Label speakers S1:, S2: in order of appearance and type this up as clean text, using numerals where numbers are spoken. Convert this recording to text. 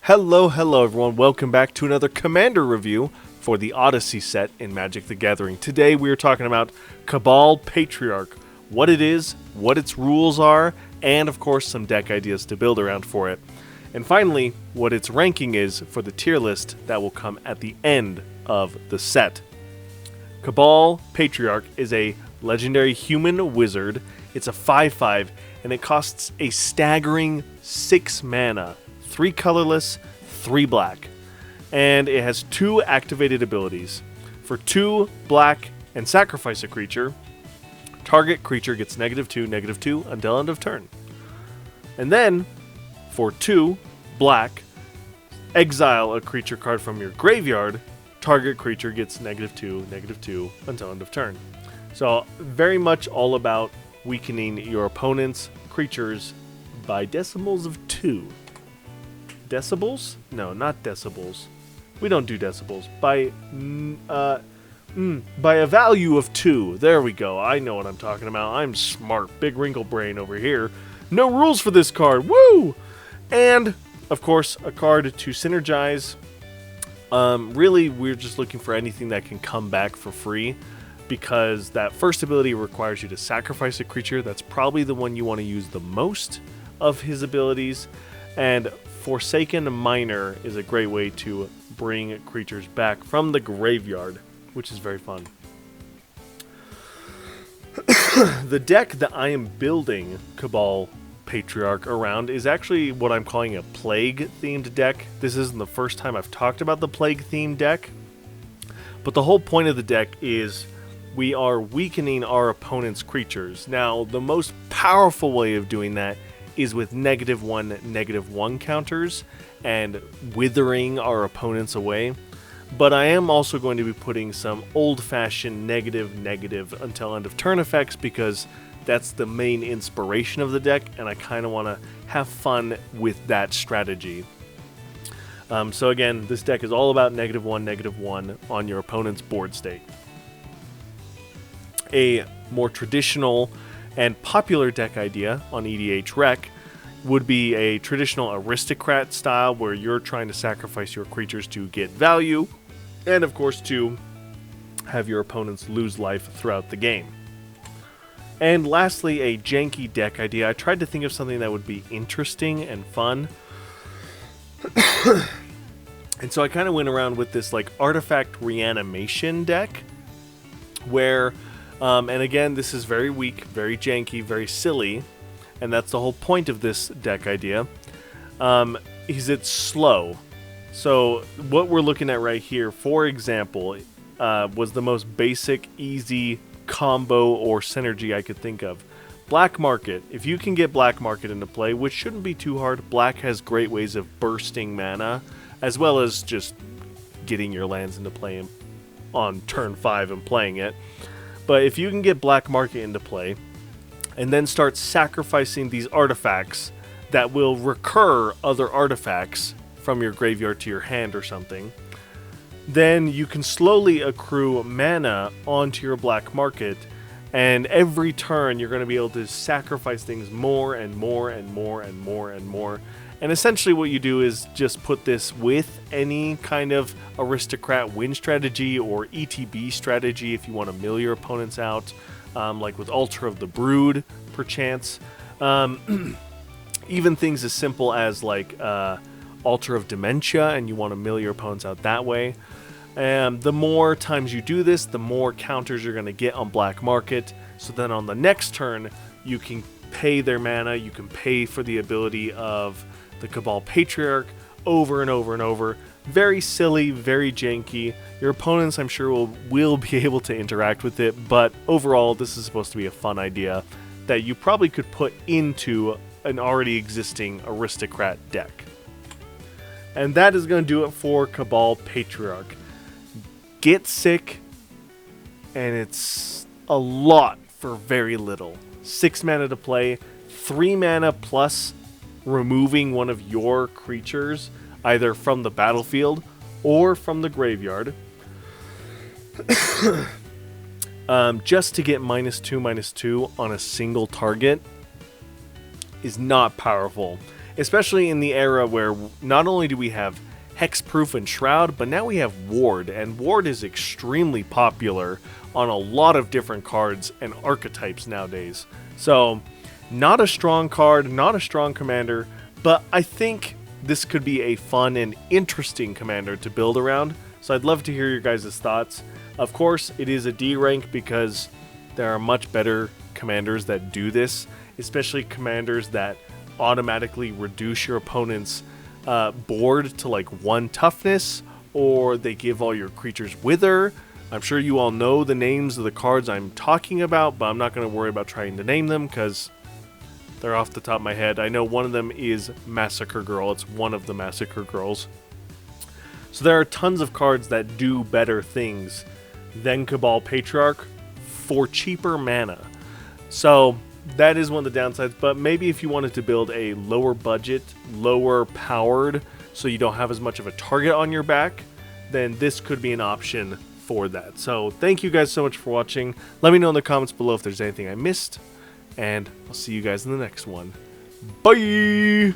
S1: Hello everyone, welcome back to another Commander review for the Odyssey set in Magic the Gathering. Today we are talking about Cabal Patriarch, what it is, what its rules are, and of course some deck ideas to build around for it. And finally, what its ranking is for the tier list that will come at the end of the set. Cabal Patriarch is a legendary human wizard. It's a 5/5 and it costs a staggering 6 mana. 3 colorless, 3 black. And it has 2 activated abilities. For 2 black and sacrifice a creature, target creature gets -2/-2 until end of turn. And then, for 2 black, exile a creature card from your graveyard, target creature gets -2/-2 until end of turn. So, very much all about weakening your opponent's creatures by decimals of 2. Decibels? No, not decibels. We don't do decibels. By a value of 2. There we go. I know what I'm talking about. I'm smart. Big wrinkle brain over here. No rules for this card. Woo! And, of course, a card to synergize. Really, we're just looking for anything that can come back for free, because that first ability requires you to sacrifice a creature. That's probably the one you want to use the most of his abilities. And Forsaken Miner is a great way to bring creatures back from the graveyard, which is very fun. The deck that I am building Cabal Patriarch around is actually what I'm calling a Plague-themed deck. This isn't the first time I've talked about the Plague-themed deck, but the whole point of the deck is we are weakening our opponent's creatures. Now, the most powerful way of doing that is with -1/-1 counters and withering our opponents away. But I am also going to be putting some old-fashioned negative until end of turn effects, because that's the main inspiration of the deck, and I kind of want to have fun with that strategy. So again, this deck is all about -1/-1 on your opponent's board state. A more traditional and popular deck idea on EDH Rec would be a traditional Aristocrat style, where you're trying to sacrifice your creatures to get value, and of course to have your opponents lose life throughout the game. And lastly, a Janky Deck idea. I tried to think of something that would be interesting and fun. And so I kind of went around with this like artifact reanimation deck, where and again, this is very weak, very janky, very silly, and that's the whole point of this deck idea, is it's slow. So what we're looking at right here, for example, was the most basic, easy combo or synergy I could think of. Black Market. If you can get Black Market into play, which shouldn't be too hard, Black has great ways of bursting mana, as well as just getting your lands into play on turn 5 and playing it. But if you can get Black Market into play, and then start sacrificing these artifacts that will recur other artifacts from your graveyard to your hand or something, then you can slowly accrue mana onto your Black Market, and every turn you're going to be able to sacrifice things more and more and more and more and more. And essentially what you do is just put this with any kind of Aristocrat win strategy or ETB strategy if you want to mill your opponents out, like with Altar of the Brood, perchance. Even things as simple as like Altar of Dementia, and you want to mill your opponents out that way. The more times you do this, the more counters you're going to get on Black Market. So then on the next turn, you can pay their mana, you can pay for the ability of the Cabal Patriarch over and over and over. Very silly, very janky. Your opponents, I'm sure, will be able to interact with it, but overall, this is supposed to be a fun idea that you probably could put into an already existing Aristocrat deck. And that is going to do it for Cabal Patriarch. Get sick, and it's a lot for very little. 6 mana to play, 3 mana plus removing one of your creatures, either from the battlefield or from the graveyard, just to get -2/-2 on a single target is not powerful. especially in the era where not only do we have Hexproof and Shroud, but now we have Ward, and Ward is extremely popular on a lot of different cards and archetypes nowadays. So, not a strong card, not a strong commander, but I think this could be a fun and interesting commander to build around. So I'd love to hear your guys' thoughts. Of course, it is a D rank because there are much better commanders that do this, especially commanders that automatically reduce your opponent's board to like 1 toughness, or they give all your creatures Wither. I'm sure you all know the names of the cards I'm talking about, but I'm not going to worry about trying to name them because they're off the top of my head. I know one of them is Massacre Girl. It's one of the Massacre Girls. So there are tons of cards that do better things than Cabal Patriarch for cheaper mana. So that is one of the downsides, but maybe if you wanted to build a lower budget, lower powered, so you don't have as much of a target on your back, then this could be an option for that. So thank you guys so much for watching. Let me know in the comments below if there's anything I missed, and I'll see you guys in the next one. Bye!